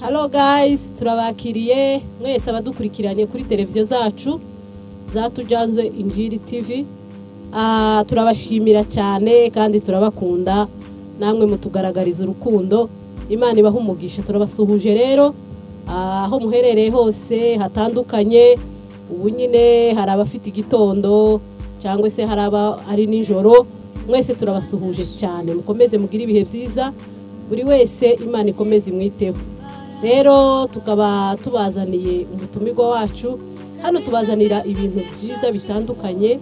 Hello guys, turabakiriye mwese abadukurikiranye kuri televiziyo zacu zatujyanzwe Injiri TV. Turabashimira cyane kandi turabakunda, namwe mutugaragariza urukundo. Imana ibaha umugisha. Turabasuhuje rero aho muherereye hose hatandukanye. Ubu nyine hari abafite igitondo cyangwa se hari nijoro. Mwese turabasuhuje cyane, mukomeze mugire ibihe byiza, buri wese Imana ikomeze imwiteho. Rero tukaba tubazaniye umutumirwa wacu. Hano tubazanira ibintu byiza bitandukanye.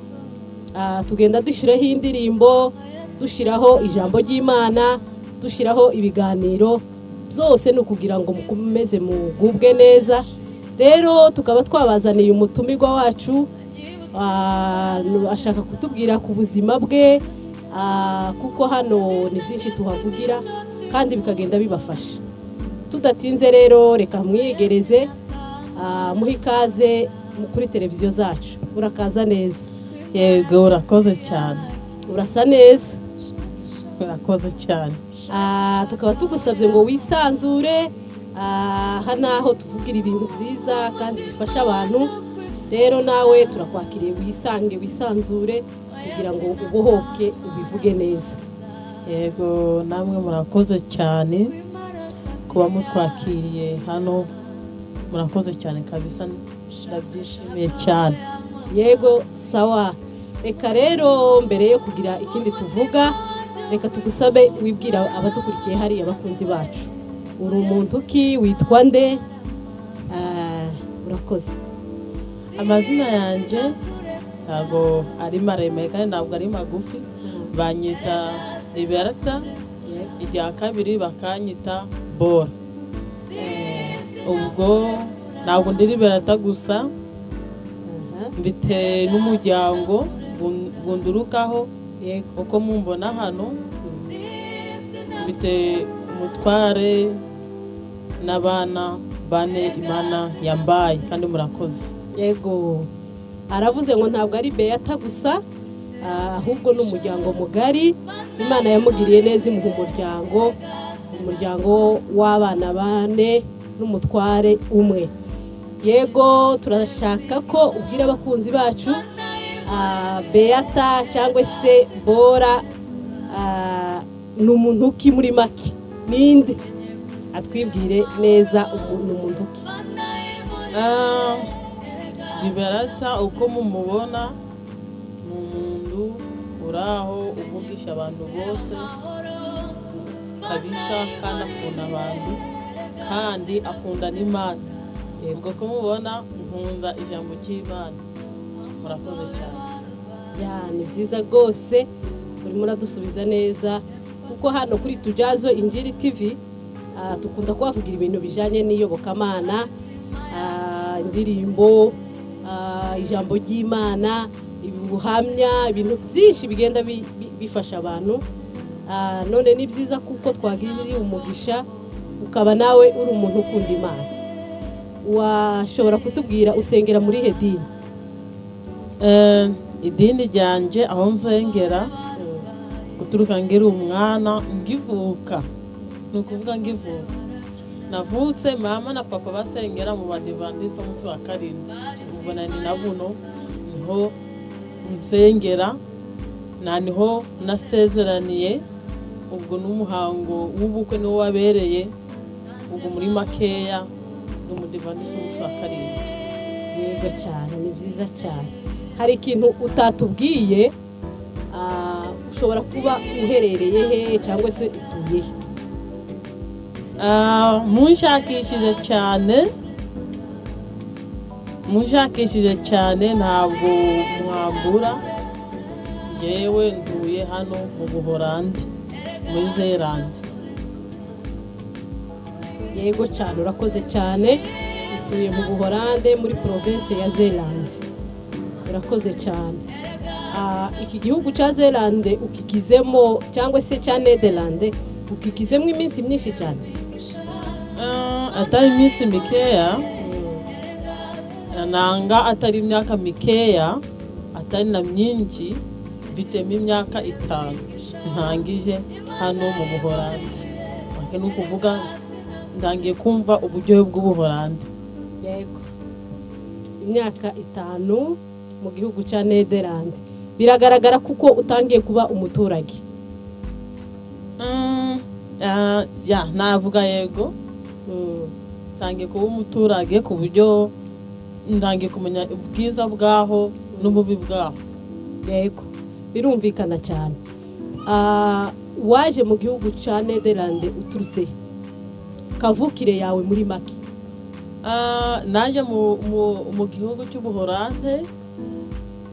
Tugenda dushiraho indirimbo, dushiraho ijambo ry'Imana, dushiraho ibiganiro, byose no kugira ngo mukomeze mugubwe neza. Rero tukaba twabazaniye umutumirwa wacu, ashaka kutubwira ku buzima bwe, kuko hano ni byinshi tuhavugira kandi bikagenda bibafasha. Tudatinze rero reka mwiyegereze, muhe ikaze kuri televiziyo zacu. Urakaza neza. Yego, urakoze cyane. Urasa neza. Urakoze cyane. Tukaba tugusabye ngo wisanzure, hano aho tuvugira ibintu byiza kandi bifasha abantu. Rero nawe turakwakiriye, wisanzure kugira ngo ubohoke ubivuge neza. Yego, namwe murakoze cyane kuba mutwakiriye hano. Murakoze cyane kabisa, ndabyishimiye cyane. Yego, sawa. Reka rero mbere yo kugira ikindi tuvuga, reka tugusabe wibwira abadukurikiye hari abakunzi bacu. Uri umuntu ki, witwa nde? Urakoze. Amazina yanjye ntabwo ari maremare kandi ntabwo ari magufi. Banyita Liberata, irya kabiri bakanyita Bora. Ubwo ntabwo ndi Liberata gusa, mbite n'umuryango gundurukaho uko mumbona hano. Mbite umutware n'abana bane Imana yambaye, kandi murakoze. Yego, aravuze ngo ntabwo ari Beata gusa, ahubwo n'umuryango mugari. Imana yamugiriye neza, imuha umuryango w'abana bane n'umutware umwe. Yego, turashaka ko ubwira abakunzi bacu, Beata cyangwa se Bora ni umuntu ki muri make? Ninde? Atwibwire neza umuntu ki. Liberata uko mumubona ni umuntu uraho uvugisha abantu bose kabisa, kandi akunda abantu kandi akunda n'Imana. Yego, ko mubona nkunda ijambo cy'Imana. Murakoze cyane. Ni byiza rwose, urimo uradusubiza neza, kuko hano kuri Tujyazo Injiri TV dukunda kuhavugira ibintu bijyanye n'iyobokamana, indirimbo, ijambo ry'Imana, ubuhamya, ibintu byinshi bigenda bifasha abantu. None ni byiza kuko twagiriye umugisha ukaba nawe uri umuntu ukunda Imana. Washobora kutubwira usengera muri he dini? Idini ryanjye aho nsengera guturuka ngiri umwana ngivuka, ni ukuvuga ngivuka navutse mama na papa basengera mu Badivantiste umunsi wa karindwi. Ubwo nani na buno niho nsengera, niho nasezeraniye. Ubwo n'umuhango w'ubukwe niwo wabereye ubwo muri makeya n'Umudivantiste umunsi wa karindwi. Yego cyane, ni byiza cyane. Hari ikintu utatubwiye, ushobora kuba uherereye he cyangwa se utuye he? Munshakishije cyane ntabwo mwambura. Njyewe nduye hano mu Buholandi, muri Zelande. Yego cyane, urakoze cyane. Utuye mu Buholande muri province ya Zelande. Urakoze cyane. Iki gihugu cya Zelande ukikizemo cyangwa se cya Nederlande ukikizemo iminsi myinshi cyane? Atari iminsi mikeya, nanga atari imyaka mikeya, atari na myinshi, mfitemo imyaka 5 ntangije hano mu Buholandi. Ni ukuvuga ndangiye kumva uburyohe bw'ubuholandi. yego imyaka 5 mu gihugu cya Nederland biragaragara kuko utangiye kuba umuturage. Ya navuga yego ntangiye kuba umuturage ku buryo ndangiye kumenya ubwiza bwaho n'ububi bwaho. yego birumvikana cyane. Waje mu gihugu cya Nederland uturutse kavukire yawe muri make? Naje mu gihugu cy'ubuholande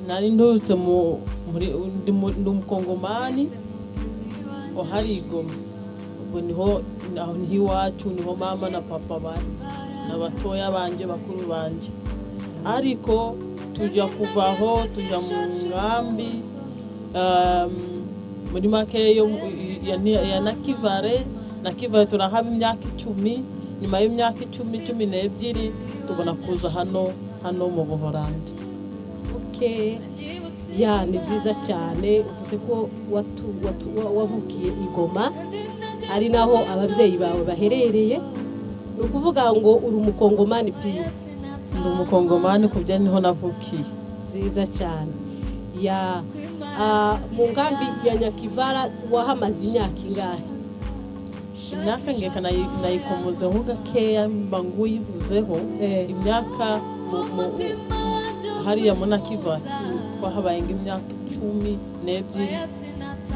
nari ndutse ndi umukongomani uhari i Goma. Ubwo niho iwacu niho mama na papa bari n'abatoya banje bakuru banje, ariko tujya kuvaho tujya mu nkambi muri make ya Nakivale turahaba imyaka 10. Nyuma y'imyaka 12 tubona kuza hano mu Buholandi. Ya ni byiza cyane uvuze ko wavukiye i Goma ari naho ababyeyi bawe baherereye, ni ukuvuga ngo uri umukongomani pia? Ndi umukongomani kubyo niho navukiye. Byiza cyane. Ya mu nkambi ya Nyakivara wahamaze imyaka ingahe? Imyaka ngeka nayikomozeho gakeya mbangu yivuzeho imyaka hariya mu Nakivara wahabaye imyaka 12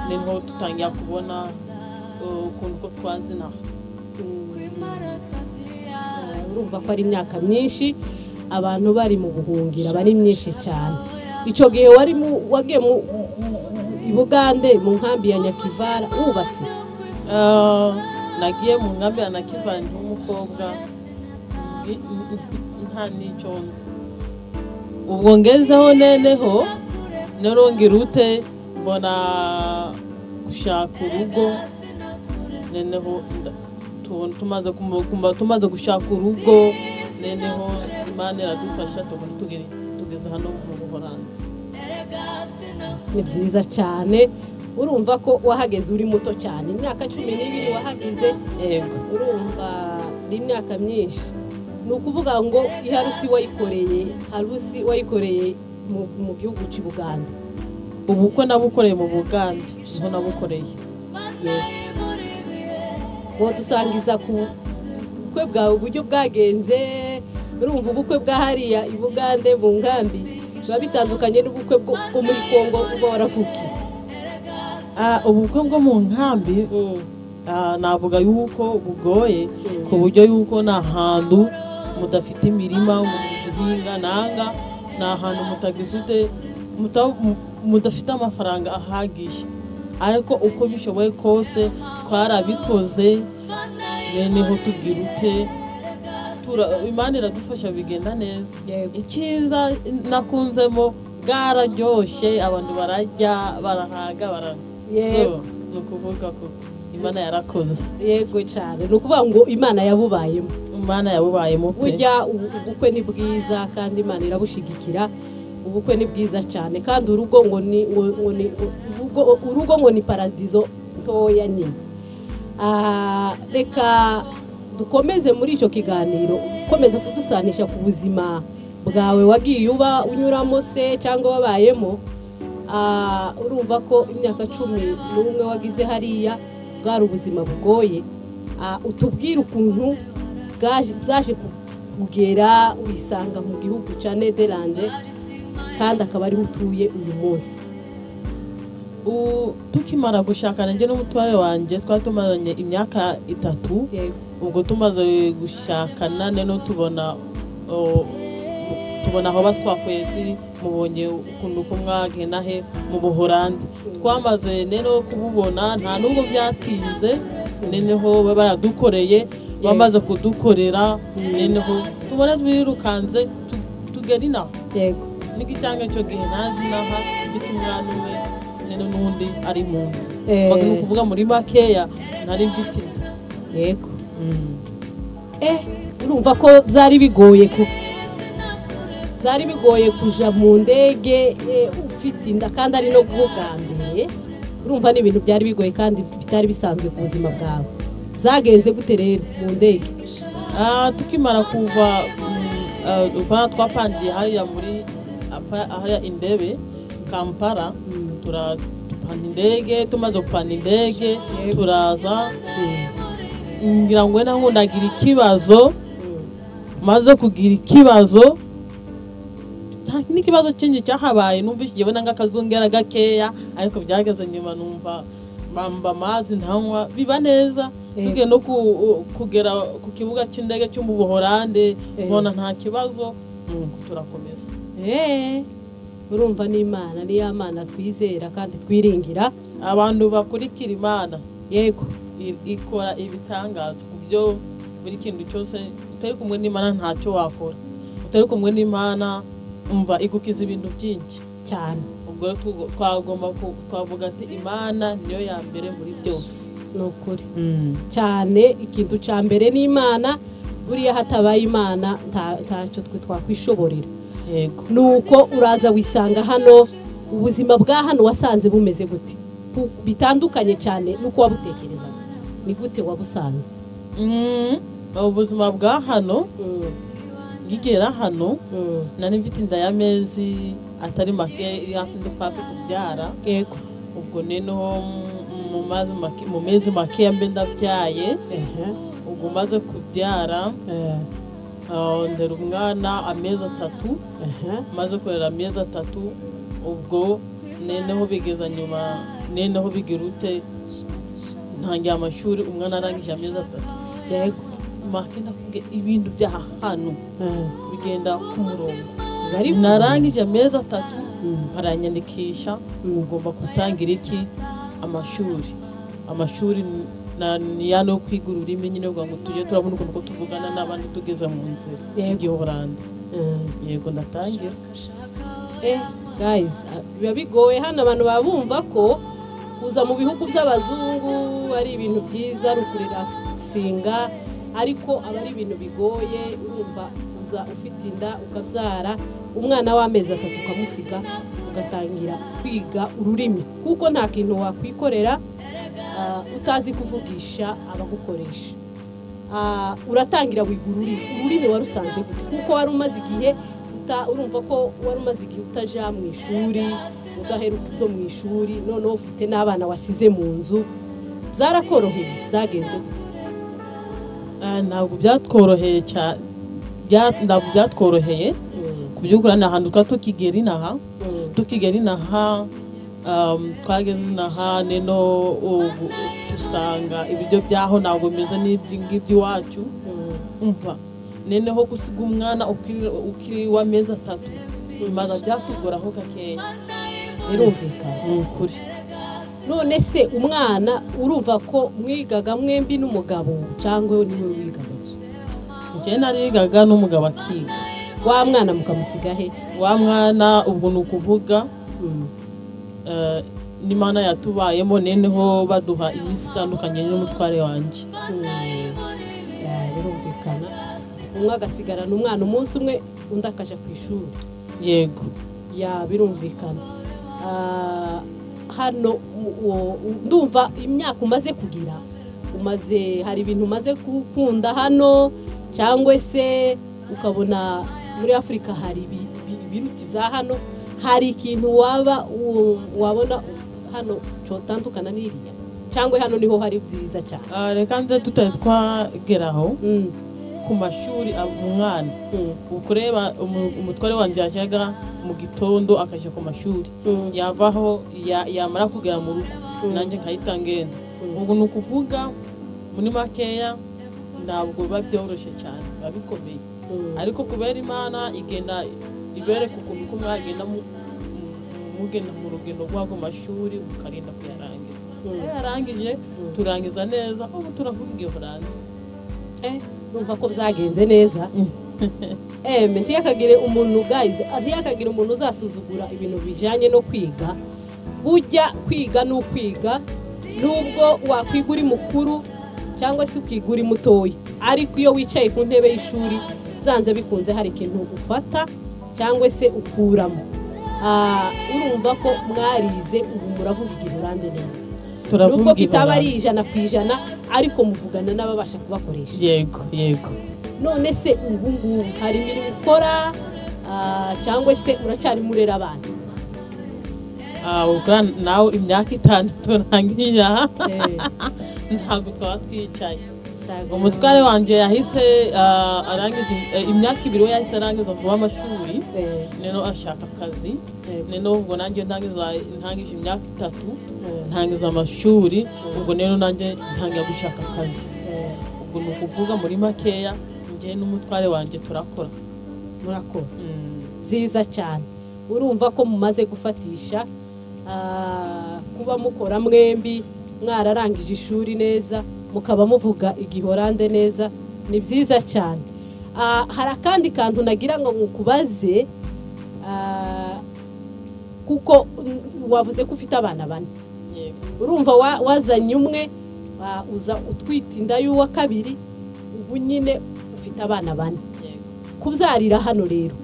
niho tutangiye kubona ukuntu ko twazina. Urumva ko ari imyaka myinshi abantu bari mu buhungira, bari myinshi cyane. Ico gihe wagiye i Bugande mu nkambi ya Nyakivara wubatse? Nagiye mu nkambi ya Nyakivara n'umukobwa nta n'icyo nzi. Ubwo ngezeho neneho narongera ute mbona gushaka urugo, neneho tumaze gushaka urugo, neneho Imana iradufasha tugeze hano mu Buholandi. Ni byiza cyane. Urumva ko wahageze uri muto cyane, imyaka 12 wahageze. Yego urumva ni imyaka myinshi. Ni ukuvuga ngo iharusi wayikoreye mu gihugu cy'u Buganda? Ubukwe nabukoreye mu Buganda niho nabukoreye. Ngo dusangiza ku bukwe bwawe uburyo bwagenze. Urumva ubukwe bwa hariya i Bugande mu nkambi biba bitandukanye n'ubukwe bwo muri Kongo uba waravukiye? Ubukwe bwo mu nkambi navuga yuko bugoye ku buryo yuko nta hantu mudafite imirima guhinga nanga, nta hantu mutagize mudafite amafaranga ahagije, ariko uko bishoboye kose twarabikoze. Neneho tugira ute Imana iradufasha bigenda neza. Icyiza nakunzemo bwararyoshye, abantu barajya barahaga Yego ni ukuvuga ko Imana yarakoze. Yego cyane. Ni ukuvuga ngo Imana yabubayemo. Imana yabubayemo pe. Burya ubukwe ni bwiza kandi Imana irabushigikira. Ubukwe ni bwiza cyane kandi urugo ngo ni paradizo ntoya nyine. Reka dukomeze muri icyo kiganiro, ukomeza kudusanisha ku buzima bwawe wagiye unyuramo se cyangwa wabayemo. Urumva ko imyaka 11 wagize hariya bwari ubuzima bugoye. Utubwire ukuntu byaje kugera wisanga mu gihugu cya Nederland kandi akaba ari utuye uyu munsi. Tukimara gushakana njye n'umutware wanjye twatumaranye imyaka 3. Ubwo tumaze gushakana neno tubona aho batwakweye mubonye ukuntu ko mwagena he mu Buholandi. Twamaze neno kububona nta nubwo byatinze, neneho baradukoreye, bamaze kudukorera, neneho tubona twirukanze tugera inaho. Yego n'igitanga cyo gihe nazi naha gitumwana umwe neno nundi ari mu nzu. Bagomba kuvuga muri makeya ntari mbitinda. Yego urumva ko byari bigoye kuja mu ndege ufite inda kandi ari no bwugambere. Urumva ni ibintu byari bigoye kandi bitari bisanzwe ku buzima bwawe. byagenze gute rero mu ndege? tukimara kuva twapangiye hariya muri hariya indebe Kampala, turapanda indege. Tumaze gupanda indege turaza, ngira ngo naho nagira ikibazo, maze kugira ikibazo n'ikibazo kingi cyahabaye, numvise yewe nanga kazungera gakeya, ariko byageze nyuma numva bamba amazi ntanywa biba neza. Tugiye no kugera ku kibuga cy'indege cyo mu Buholande, mbona nta kibazo, turakomeza. Urumva n'Imana ni ya Mana twizera kandi twiringira. Abantu bakurikira Imana yego ikora ibitangaza ku byo buri kintu cyose. Utari kumwe n'Imana ntacyo wakora, utari kumwe n'Imana umva igukiza ibintu byinshi cyane. Ubwo twagomba twavuga ati Imana niyo ya mbere muri byose. Nukuri cyane, ikintu cya mbere n'Imana. Buriya hatabaye Imana ntacyo twe twakwishoborera. Yego. Nuko uraza wisanga hano, ubuzima bwa hano wasanze bumeze gute? Bitandukanye cyane nuko wabutekerezaga. Ni gute wabusanze? Ubuzima bwa hano ngigera hano nari mfite inda y'amezi atari make, hafi kubyara. Yego. Ubwo noneho mu mezi make mbe ndabyaye. Ubwo maze kubyara ndera umwana amezi 3. Maze kurera amezi 3, ubwo neneho bigeza nyuma, neneho bigirute ntangiye amashuri, umwana arangije amezi 3. Yego. Makina kuge ibintu bya hano bigenda ku murongo. Narangije amezi 3, baranyandikisha, ugomba gutangira iki amashuri ni yano kwiga ururimi nyine, ngo tujye turabona uko tuvugana n'abandi tugeze mu nzira y'Ubuholande. Yego ndatangira. Guys, biba bigoye hano, abantu babumva ko kuza mu bihugu by'abazungu ari ibintu byiza, rukurira singa, ariko aba ari ibintu bigoye. Urumva uza ufite inda ukabyara umwana w'amezi 3 ukamusiga ugatangira kwiga ururimi, kuko nta kintu wakwikorera utazi kuvugisha abagukoresha. Uratangira wiga ururimi warusanze gute? Kuko wari umaze igihe urumva ko wari umaze igihe utaja mu ishuri, udaheruka ibyo mu ishuri, noneho ufite n'abana wasize mu nzu. Byarakoroheye? Byagenze gute? Ntabwo byatworoheye cyane, ntabwo byatworoheye kubyukura. N'ahantu tukigera inaha twageze inaha neno dusanga ibiryo byaho ntabwo bimeze n'iby'iwacu. Umva neneho gusiga umwana ukiri w'amezi 3 bimaze byatugoraho gakeya. Birumvikana ukuri. None se umwana urumva ko mwigaga mwembi n'umugabo cyangwa niwe wigaga? Njye narigaga n'umugabo akiga. Wa mwana mukamusiga he? Wa mwana ubwo ni ukuvuga n'Imana yatubayemo, neneho baduha iminsi itandukanye n'umutware wanjye. Birumvikana. Umwe agasigarana umwana umunsi umwe, undi akaja ku ishuri. Yego. Birumvikana. Hano ndumva imyaka umaze kugira, hari ibintu umaze gukunda hano, cyangwa se ukabona muri Afrika hari ibiruti bya hano, hari ikintu wabona hano cyotandukana n'iriya, cyangwa hano niho hari byiza cyane? Reka nze tutari twageraho ku mashuri. Umwana ukureba umutware wanjye yajyaga mu gitondo akaje ku mashuri, yavaho yamara kugera mu rugo nanjye nkahita ngenda. Ubwo ni ukuvuga muri makeya ntabwo biba byoroshye cyane, biba bikomeye. Ariko kubera Imana igenda ibereka ukuntu ko mwagenda mugenda mu rugendo rw'ago mashuri mukarinda kuyarangiza. Yarangije turangiza neza, ubu turavuga Igiholande. Numva ko byagenze neza. Ntiyakagire umuntu guys, ntiyakagire umuntu uzasuzugura ibintu bijyanye no kwiga. Bujya kwiga n'ukwiga, nubwo wakwiga uri mukuru cyangwa se ukiga uri mutoya, ariko iyo wicaye ku ntebe y'ishuri byanze bikunze hari ikintu ufata cyangwa se ukuramo. Urumva ko mwarize ubu muravuga Igiholande neza? nubwo kitaba ari 100% ariko muvugana n'ababasha kubakoresha. Yego none se ubu ngubu hari imirimo ukora cyangwa se uracyari murera abana? Ukora nawe imyaka 5 turangije ntabwo twaba twicaye. Umutware wanje yahise arangiza imyaka 2 yahise arangiza vuba amashuri neno ashaka akazi neno ubwo nanjye ntangije imyaka 3 ntangiza amashuri ubwo neno nanjye ntangiye gushaka akazi. Ubwo nukuvuga muri makeya nje n'umutware wanje turakora. Murakora byiza cyane. Urumva ko mumaze gufatisha kuba mukora mwembi mwararangije ishuri neza mukaba muvuga igihorande neza, ni byiza cyane. Hari akandi kantu nagira ngo mukubaze kuko wavuze ko ufite abana 4. Urumva wazanye umwe uza utwita inda y'uwa kabiri, ubu nyine ufite abana 4. Kubyarira hano rero,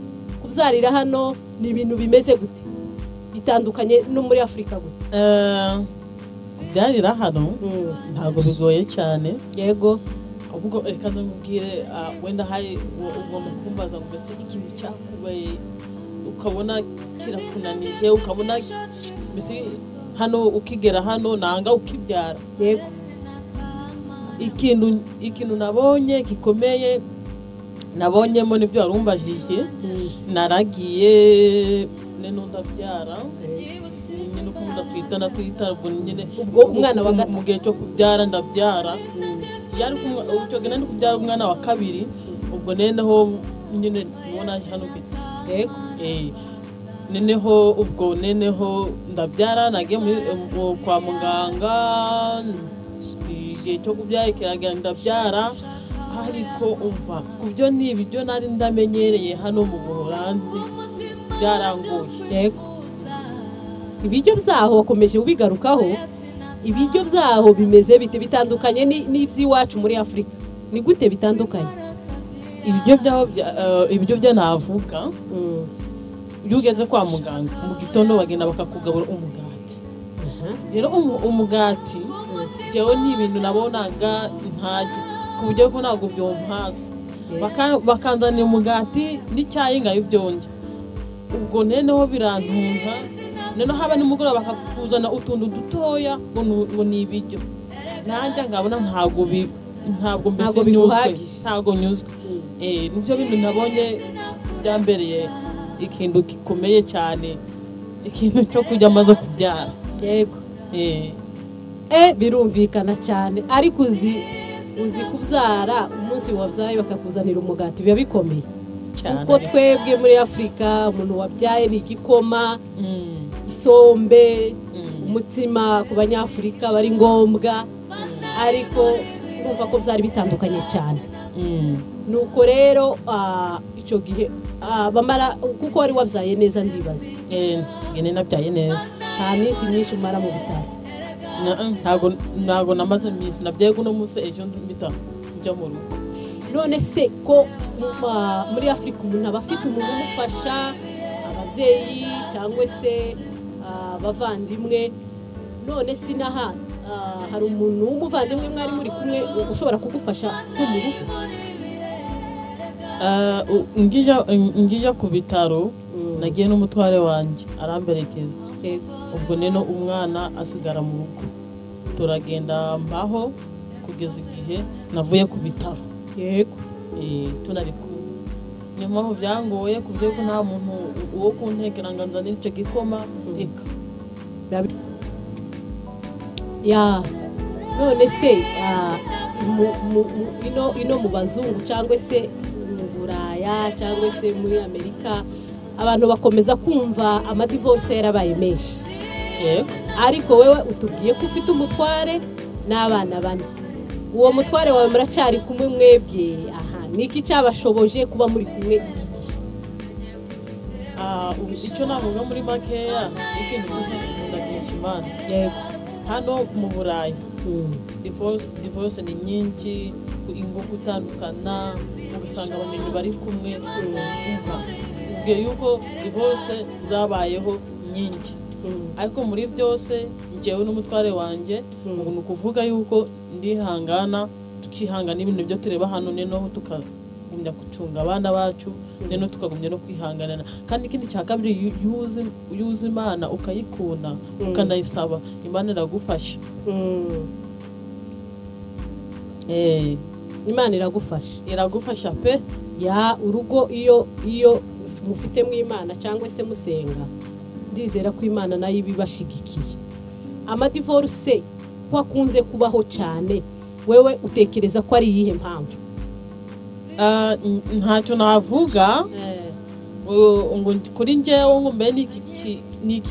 kubyarira hano ni ibintu bimeze gute? Bitandukanye no muri Afrika gute? Kubyarira hano ntabwo bigoye cyane. Yego. Ubwo reka ndamubwire wenda hari ugomba kumbaza ngo ese ikintu cyakubaye ukabona kirakunanije, ukabona mbese hano ukigera hano nanga ukibyara. Yego. Ikintu nabonye gikomeye nabonyemo nibyo warumbajije. Naragiye neno ndabyara nyine ukunda twita ubwo nyine ubwo umwana wa gatatu mu gihe cyo kubyara ndabyara yari ucogena ndi kubyara umwana wa kabiri. Ubwo neneho nyine nibona hano mfite. Yego. Neneho ndabyara nagiye kwa muganga igihe cyo kubyara kiragira ndabyara, ariko umva kubyo n'ibyo nari ndamenyereye hano mu Buholandi byarangoye. Yego. Ibiryo byaho wakomeje ubigarukaho, ibiryo byaho bimeze bite? Bitandukanye n'iby'iwacu muri Afrika? Ni gute bitandukanye? Ibiryo byo navuga iyo ugeze kwa muganga mu gitondo bagenda bakakugabura umugati. Rero umugati jewe ni ibintu nabonaga ntaje ku buryo ko ntabwo byompaza. Bakanzanira umugati n'icyayi ngayo byonje. Ubwo neneho birantunga, neno haba nimugoroba bakakuzana utuntu dutoya ngo ni ibiryo. Nanjye ngabona ntabwo mbese ntabwo nyuzwe. Nibyo bintu nabonye byambereye ikintu gikomeye cyane, ikintu cyo kujya amaze kubyara. Yego. Birumvikana cyane. Ariko uzi kubyara umunsi wabyaye bakakuzanira umugati biba bikomeye kuko twebwe muri Afrika umuntu wabyaye ni igikoma, isombe, umutsima ku Banyafurika bari ngombwa, ariko urumva ko byari bitandukanye cyane. Nuko rero icyo gihe bamara kuko wari wabyaye neza ndibaza. Ngene nabyaye neza. Nta minsi myinshi umara mu bitaro? Ntabwo namaze iminsi, nabyaye kuno munsi ejo mbita njya mu rugo. None se ko muri Afrika umuntu aba afite umuntu umufasha, ababyeyi cyangwa se abavandimwe, none si naha hari umuntu w'umuvandimwe mwari muri kumwe ushobora kugufasha ko mu rugo? Ngija ku bitaro nagiye n'umutware wanjye aramberekeza. Ubwo neno umwana asigara mu rugo, turagenda mbaho kugeza igihe navuye ku bitaro. Yego. Tunari kumwe. Niyo mpamvu byangoye ku buryo ko nta muntu wo kuntekera ngo nzanire icyo gikoma reka. None se ino mu bazungu cyangwa se mu Buraya cyangwa se muri Amerika abantu bakomeza kumva amadivorce yarabaye menshi. Yego. Ariko wewe utubwiye ko ufite umutware n'abana 4. Uwo mutware wawe muracyari kumwe mwebwe? Niki cyabashoboje kuba muri kumwe? Icyo navuga muri makeya ikintu cyose ndagisha Imana. Yego. Hano mu Burayi divorce ni nyinshi, ingo gutandukana, ugasanga abantu bari kumwe. Ubwo yuko divorce zabayeho nyinshi ariko muri byose njyewe n'umutware wanjye ngo ni ukuvuga yuko ndihangana tukihangana ibintu byo tureba hano noneho tukagumya gucunga abana bacu noneho tukagumya no kwihanganana kandi ikindi cya kabiri yuzi Imana ukayikunda ukanayisaba Imana iragufasha. Imana iragufasha pe ya urugo iyo mufitemo Imana cyangwa se musenga ndizera ko Imana nayo ibibashigikiye. Amadivorce ko akunze kubaho cyane wewe utekereza ko ari iyihe mpamvu? Ntacyo navuga ngo kuri njyewe ngo mbe ni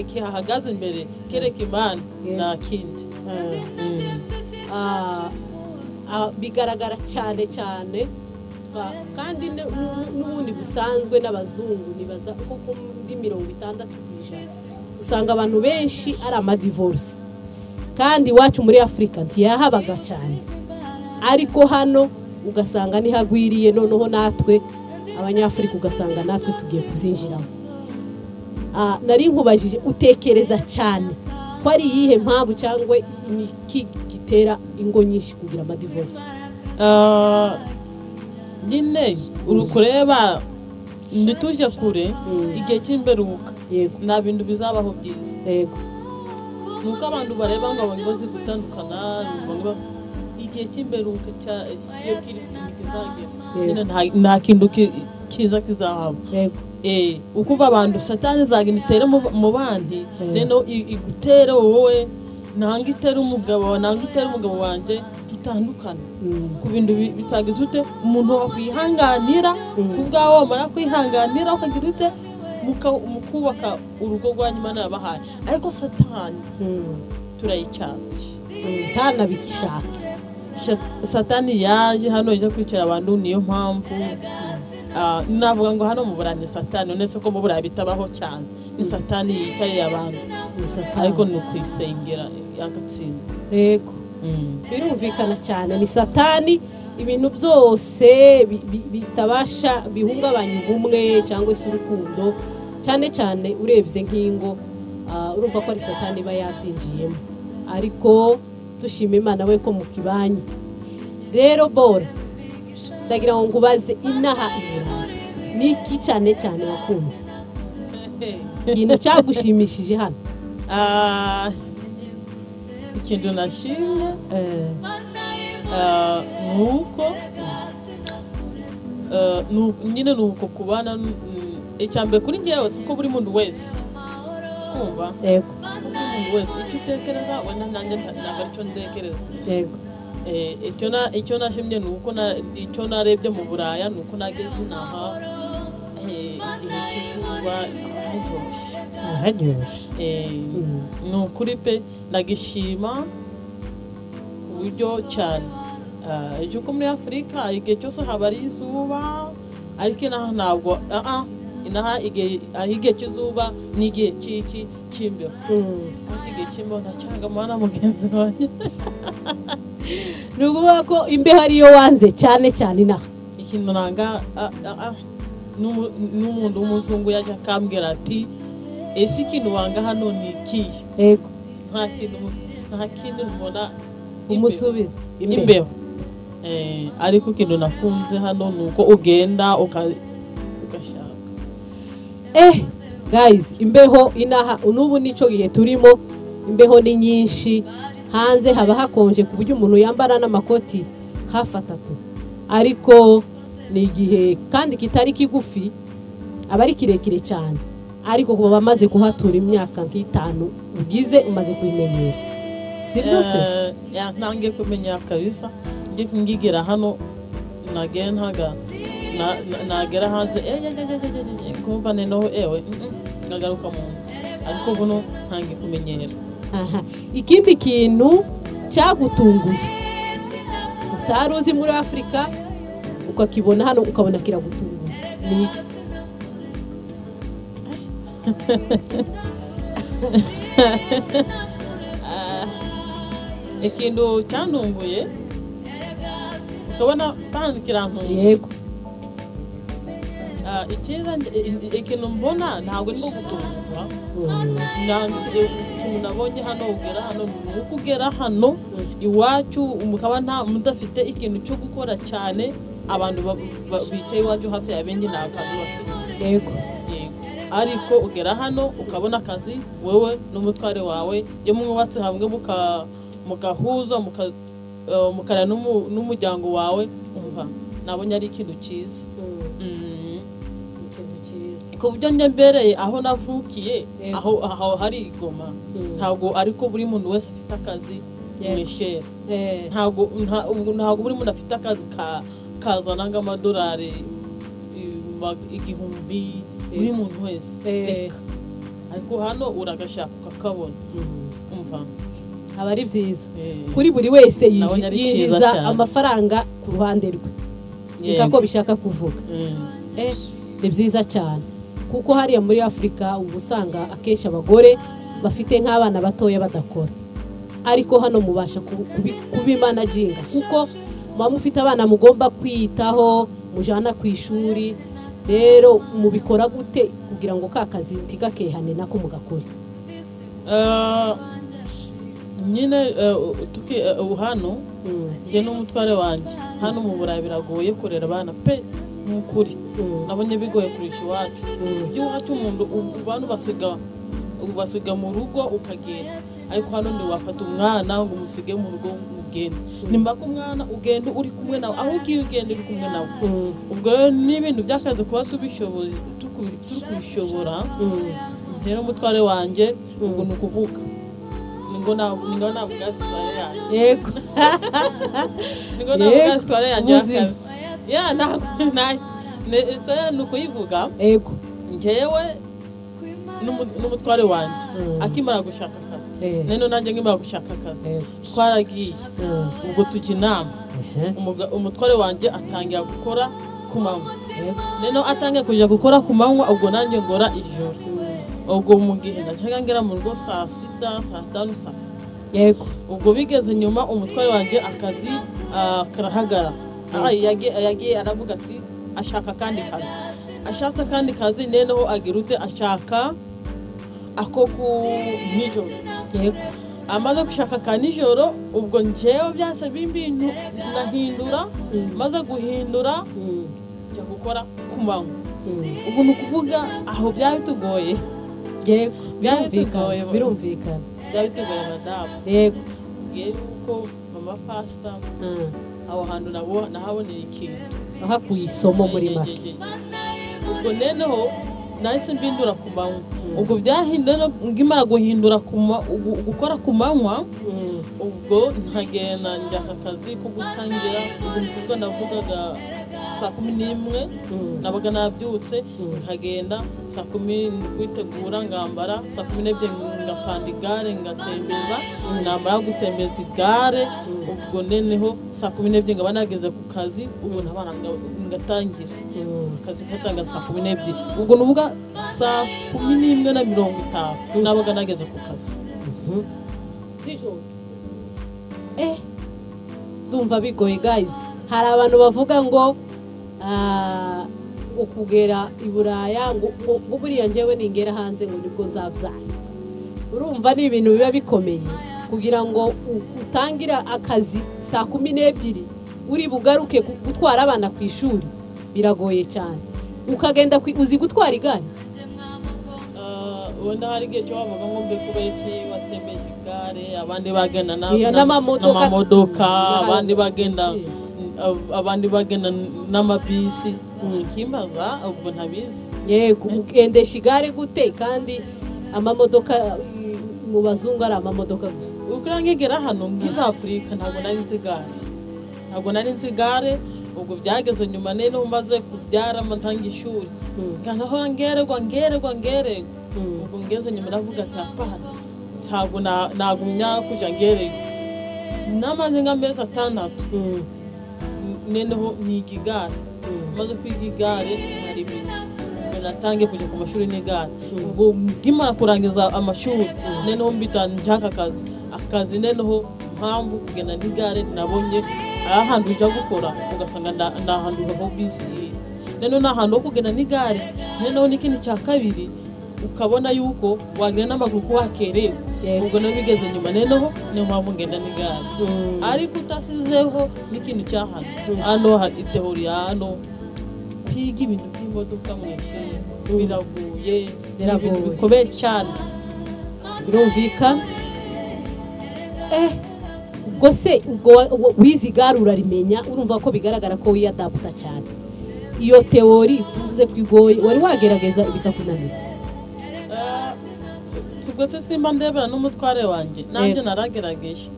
kihahagaze imbere kereka Imana nta kindi. Bigaragara cyane kandi n'ubundi busanzwe n'abazungu nibaza ko muri 60% usanga abantu benshi ari amadivorce kandi iwacu muri Afrika ntiyahabaga cyane ariko hano ugasanga nihagwiriye noneho natwe abanyafrika ugasanga natwe tugiye kuzinjiramo. Nari nkubajije utekereza cyane ko ari iyihe mpamvu cyangwa niki gitera ingo nyinshi kugira amadivorce? Nyine urukureba ndituje kure igihe cy'imberuka nta bintu bizabaho byiza. Yego nuko abantu bareba ngo abangozi gutandukana ngo igihe cy'imberuka iyo kiri kizagera nta kintu kiza kizahaba. Yego ukuva abantu satani zagenda itere mu bandi reno igutere wowe nanga itere umugabo wanje tutandukana ku bintu bitagize ute umuntu wakwihanganira kubwawo mara kwihanganira ukagira ute mukubaka urugo rwanyu Imana yabahaye ariko satani turayicatse ntanabishaka. Satani yaje hano ije kwicara abantu niyo mpamvu navuga ngo hano mu Burani satani nese ko mu Burayi bitabaho cyane ni satani yicaye abantu ariko ni ukwisengera yagatsinda. Yego birumvikana cyane ni satani ibintu byose bitabasha bihungabanya ubumwe cyangwa se urukundo cyane cyane urebye nk'ingo urumva ko ari satani iba yabyinjiyemo ariko dushima Imana we ko mukibanye. Rero Bora ndagira ngo ngubaze inaha iburayi niki cyane wakunze ikintu cyagushimishije hano? Ikintu nashimye nuko nyine nuko kubana icyambere kuri njyewe siko buri muntu wese kumva yego umuntu wese icyo utekereza wenda nanjye ntabwo icyo ntekereza. Yego icyo nashimye nuko icyo narebye mu Buraya nuko nageze naha igihe cy'izuba haryoshye ni ukuri pe ndagishima ku buryo cyane. Ejo ko muri Afrika igihe cyose haba ari izuba ariko inaha ntabwo inaha igihe cy'izuba n'igihe cy'imbeho ariko igihe cy'imbeho ntacyanga mwana mugenzi wanjye nukuvuga ko imbeho ariyo wanze cyane inaha. Ikintu nanga n'umuntu w'umuzungu yaje akambwira ati ese ikintu wanga hano ni ikihe? Yego nta kintu mbona umusubiza imbeho. Ariko ikintu nakunze hano nuko ugenda ugashaka. Guys imbeho inaha n'ubu nico gihe turimo imbeho ni nyinshi hanze haba hakonje ku buryo umuntu yambara n'amakoti hafi 3 ariko ni igihe kandi kitari kigufi aba ari kirekire cyane ariko kuba bamaze kuhatura imyaka nk'itanu ugize umaze kuyimenyera si byose ntangiye kumenya kabisa ngigera hano nagera hanze kumva noneho ngagaruka mu nzu ariko buno ntangiye kumenyera. Ikindi kintu cyagutunguye utari uzi muri Afrika ukakibona hano ukabona kiragutunguye ni ikintu cyantunguye ukabona kandi kirantunguye. Yego icyiza ikintu mbona ntabwo ni gutungurwa ikintu nabonye hano ugera hano ni uko ugera hano iwacu mukaba mudafite ikintu cyo gukora cyane abantu bicaye iwacu hafi ya benshi nta kazi bafite yego ariko ugera hano ukabona akazi wowe n'umutware wawe iyo mwubatse hamwe mugahuza mukarana n'umuryango wawe umva nabonye ari ikintu cyiza ku buryo njye aho navukiye aho hari igoma ntabwo ariko buri muntu wese afite akazi mu isheri ntabwo buri muntu afite akazi kazana nk'amadolari 1000 buri muntu wese ariko hano uragashaka ukakabona umva aba ari byiza kuri buri wese yinjiza amafaranga ku ruhande rwe niko bishaka kuvuga ni byiza cyane kuko hariya muri Afurika ubu usanga akenshi abagore bafite nk'abana batoya badakora ariko hano mubasha kubimanaginga kuko muba mufite abana mugomba kwitaho mujana ku ishuri rero mubikora gute kugira ngo ka kazi ntigakehane nako mugakora nyine hano njye n'umutware wanjye hano mu Burayi biragoye kurera abana pe mukuri nabonye bigoye kurisha iwacu iwacu umuntu abantu basiga mu rugo ukagenda ariko hano ntiwafata umwana ngo umusige mu rugo ugende nimba ko umwana ugenda uri kumwe nawe aho ugiye ugenda uri kumwe nawe ubwo n'ibintu byakaze kuba tubishobora rero umutware wanjye ubwo ni ukuvuga ningo navuga sitware yanjye yego ningo navuga sitware yanjye y'akazi ni ukuyivuga yego njyewe n'umutware wanjye akimara gushaka akazi none nanjye nkimara gushaka akazi twaragiye ubwo tujya inama umutware wanjye atangira gukora ku manywa none atangiye kujya gukora ku manywa ubwo nanjye ngora ijoro ubwo mu gihe najyaga ngera mu rugo saa 6 saa 5 saa 6 yego ubwo bigeze nyuma umutware wanjye akazi karahagara yagiye aravuga ati ashaka kandi kazi ashatse kandi kazi neneho agira ute ashaka ako ku nijoro yego amaze gushaka ka nijoro ubwo njyewe byase bimbintu nahindura maze guhindura njya gukora ku manywa ubwo ni ukuvuga aho byari bitugoye yego birumvikana byari bitugoye madamu yego yuko mama pastor aho hantu nahaboneye ikintu ahakuye isomo muri make ubwo neneho nahise mbindura ku manywa ubwo byahindura ngimara guhindura gukora ku manywa ubwo nkagenda njya akazi ko gutangira ubwo navugaga saa 11 nabaga nabyutse nkagenda saa 10 kwitegura ngambara saa 12 ngapanda igare ngatembeza namara gutembeza igare ubwo neneho saa 12 ngaba nageze ku kazi ubwo nabana ngatangira akazi katanga saa 12 ubwo nuvuga saa 11:50 nabaga nageze ku kazi ndumva bigoye guys hari abantu bavuga ngo ukugera i Buraya ngo buriya njyewe ningera hanze ngo nibwo nzabyara urumva ni ibintu biba bikomeye kugira ngo utangira akazi saa 12 uri bugaruke gutwara abana ku ishuri biragoye cyane ukagenda uzi gutwara igare wenda hari igihe cyo bavuga ngo mbe kubera iki batembeje igare abandi bagenda n'amamodoka abandi bagenda n'amabisi kimbaza ubwo ntabizi yego ugendesha igare gute kandi amamodoka mu bazungu ari amamodoka gusa ukurangegera hano ngize Afurika ntabwo nari nzi igare ubwo byageze nyuma nene umaze kubyara matanga ishuri kanaho ngererwa ubwo ngeze nyuma navuga ati apana ntabwo nagumya kuja ngererwa namaze ngamezi 6 neneho niga igare maze kwiga igare natangiye kujya ku mashuri n'igare ubwo ngimara kurangiza amashuri neneho mbita njaka akazi neneho mpamvu kugenda n'igare nabonye ahantu ujya gukora ugasanga ndahanduye aho busy rero ni ahantu ho kugenda n'igare noneho n'ikindi cya kabiri ukabona yuko wagira n'amaguru ko wakerewe ubwo no bigeze nyuma noneho niyo mpamvu ngenda n'igare ariko utasizeho n'ikintu cyahano hano hari teori hano kwiga ibintu by'imodoka mu ishuri biravuye ibintu bikomeye cyane birumvikana ubwo se ubwo wize igare urarimenya urumva ko bigaragara ko wiyadaputa cyane iyo teori uvuze ko igoye wari wagerageza bikakunanira ubwo se simba ndebera n'umutware wanjye nanjye naragerageje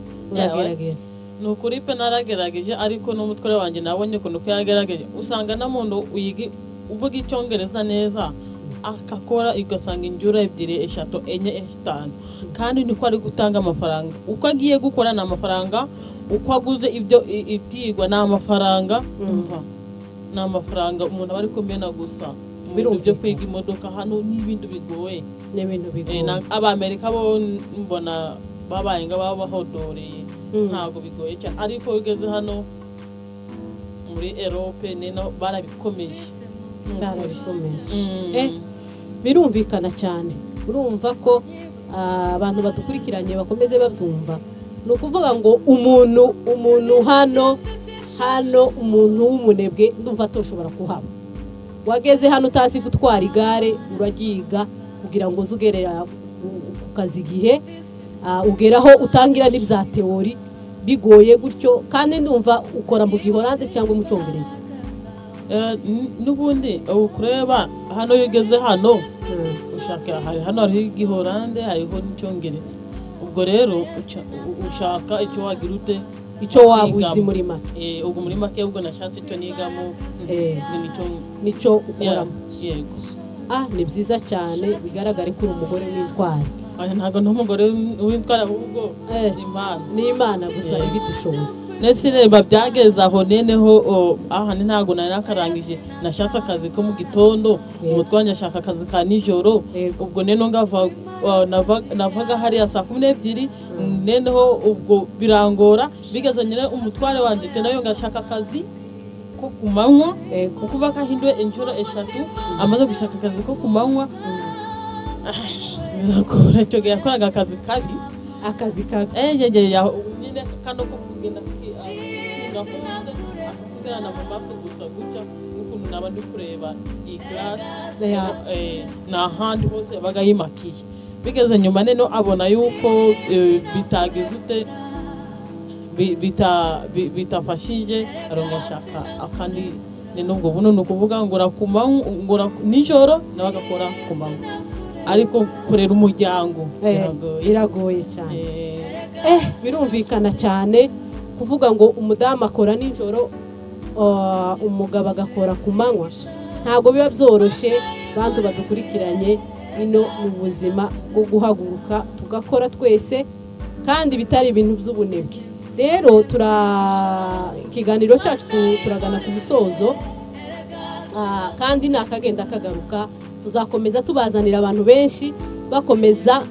ni ukuri pe naragerageje ariko n'umutware wanjye nabonye ukuntu ko yagerageje usanga na muntu uvuga icyongereza neza akakora igasanga injura 2 3 4 5 kandi niko ari gutanga amafaranga uko agiye gukora na amafaranga uko aguze ibyo ibyigwa na amafaranga umva na amafaranga umuntu bari kumena gusa byo kwiga imodoka hano n'ibintu bigoye Abamerika bo mbona babaye nga babahodoreye ntago bigoye cyane ariko ugeze hano muri Europe neno barabikomeje birumvikana cyane urumva ko abantu badukurikiranye bakomeze babyumva ni ukuvuga ngo umuntu hano umuntu w'umunebwe ndumva atoshobora kuhaba wageze hano utazi gutwara igare uragiga kugira ngo uzugerera ku kazi igihe ugeraho utangira n'ibya teori bigoye gutyo kandi ndumva ukora mu Gihorande cyangwa mu Cyongereza n'ubundi ukureba hano yigeze hano ushaka hano hari Igihorande hariho n'Icyongereza ubwo rero ushaka icyo wagira ute icyo wabuzi muri make ubwo muri make ubwo nashatse icyo nigamo nicyo ukoramo yego ni byiza cyane bigaragare ko uri umugore w'intwari ntabwo n'umugore w'intwari ahubwo ni Imana gusa ibidushoboza nese reba byageze aho neneho aha ntago nari nakarangije nashatse akazi ko mu gitondo umutwanya ashaka akazi ka nijoro ubwo neno navaga hariya saa 12 neneho ubwo birangora bigeze nyine umutware wanje nayo ngashaka akazi ko kumanywa ukuva kahindwe injoro 3 amaze gushaka akazi ko kumanywa biragora cyo yakoraga akazi kabi nyine kano ko kugenda akasigana mu maso gusa gutya ukuntu naba ndi kureba iyi class n'ahandi hose yabaga yimakiye bigeze nyuma neno abona yuko bitagize ute bitafashije arongashaka akandi neno ubwo buno nukuvuga ngora nijoro nabagakora kumanywa ariko kurera umuryango biragoye cyane birumvikana cyane kuvuga ngo umudamu akora nijoro umugabo agakora ku manywa ntabwo biba byoroshye bantu badukurikiranye ino mu buzima bwo guhaguruka tugakora twese kandi bitari ibintu by'ubunebwe rero ikiganiro cyacu turagana ku musozo kandi nakagenda kagaruka tuzakomeza tubazanira abantu benshi bakomeza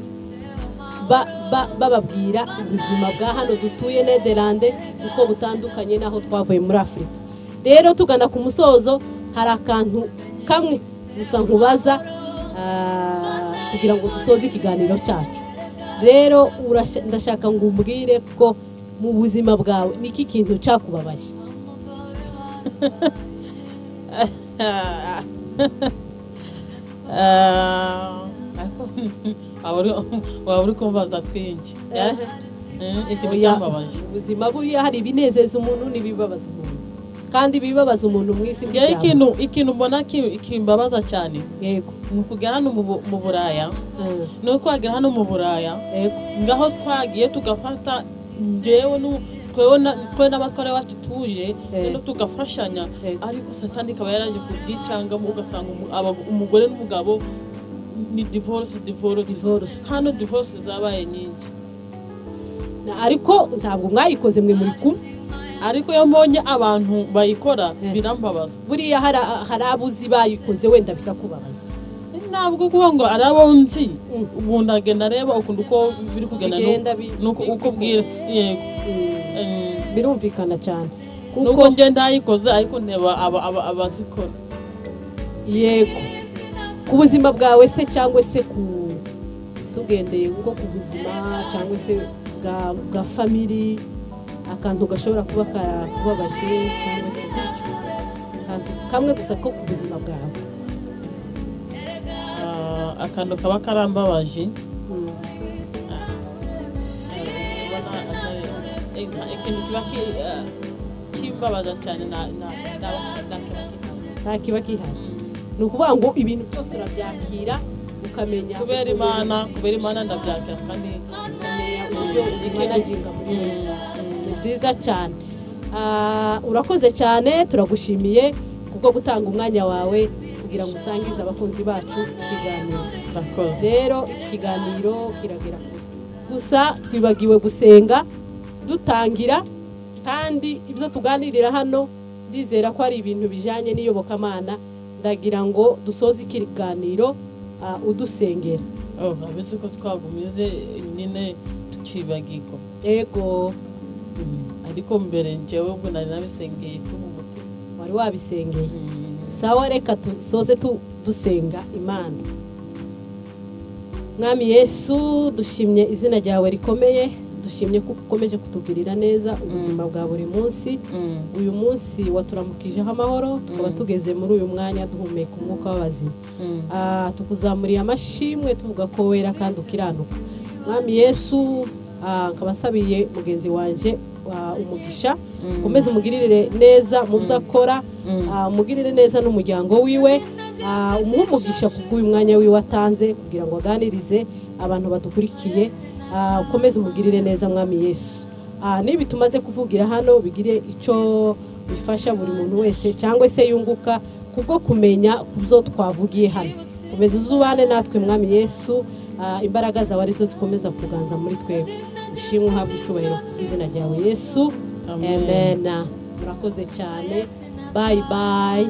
bababwira ubuzima bwa hano dutuye Nederlande uko butandukanye naho twavuye muri Afrika rero tugana ku musozo hari akantu kamwe gusa nkubaza kugira ngo dusoze ikiganiro cyacu rero ndashaka ngo umbwire ko mu buzima bwawe niki kintu cyakubabaje waburi kumva twinshi ikintu cyambabaje ubuzima buriya hari ibinezeza umuntu n'ibibabaza umuntu kandi ibibabaza umuntu mu isi ikintu mbona kimbabaza cyane yego ni ukugera hano mu Buraya ni ukwagera hano mu Buraya ngaho twagiye tugafata njyewe twe n'abatware wacu tuje rero tugafashanya ariko satani ikaba yaraje kubyicangamo ugasanga umugore n'umugabo ni divorce hano divorce zabaye nyinshi ariko ntabwo mwayikoze mwe muri kumwe ariko iyo mbonye abantu bayikora birambabaza buriya hari abuzi bayikoze wenda bikakubabaza ntabwo kuba ngo arabo nzi ubundi agenda areba ukuntu uko biri kugenda nuko uko bwira yego birumvikana cyane nuko ngenda ayikoze ariko nteba abazikora yego ku buzima bwawe se cyangwa se tugendeye nko ku buzima cyangwa se bwa family akantu gashobora kuba karakubabaje cyangwa se gutyo akantu kamwe gusa ko ku buzima bwawe. Akantu kaba karambabaje ikintu kiba kimbabaza cyane nta kiba gihari. Ni ukuvuga ngo ibintu byose urabyakira ukamenya kubera imana ndabyakira kandi uburyo imanaginga muri wowe. Ni byiza cyane. Urakoze cyane, turagushimiye kubwo gutanga umwanya wawe kugira ngo usangize abakunzi bacu ikiganiro. Rero ikiganiro kiragera gusa twibagiwe gusenga dutangira, kandi ibyo tuganirira hano ndizera ko ari ibintu bijyanye n'iyobokamana. Ndagira ngo dusoze ikiganiro udusengera. Abizi ko twagumize nyine tukibagirwa. Yego. Ariko mbere njyewe ubwo nari nabisengeye mu mutima. Wari wabisengeye. Sawa, reka dusoze dusenga Imana. Mwami Yesu, dushimye izina ryawe rikomeye, dushimye ko ukomeje kutugirira neza ubuzima bwa buri munsi. Uyu munsi waturamukijeho amahoro, tukaba tugeze muri uyu mwanya duhumeka umwuka w'abazima. Tukuzamuriye amashimwe tuvuga ko wera kandi ukiranuka. Mwami Yesu, nkaba nsabiye mugenzi wanje umugisha, ukomeze umugirire neza mu byo akora, umugirire neza n'umuryango wiwe, umuhe umugisha kubw'uyu mwanya wiwe atanze kugira ngo aganirize abantu badukurikiye. Ukomeze umugirire neza Mwami Yesu. Nibi tumaze kuvugira hano bigire icyo bifasha buri muntu wese cyangwa se yunguka kubwo kumenya kubyo twavugiye hano. Komeza uzubane natwe Mwami Yesu, imbaraga zawe arizo zikomeza kuganza muri twebwe. Ushimwe uhabwe icyubahiro mu izina ryawe Yesu. Amen. Murakoze cyane. Bye bye.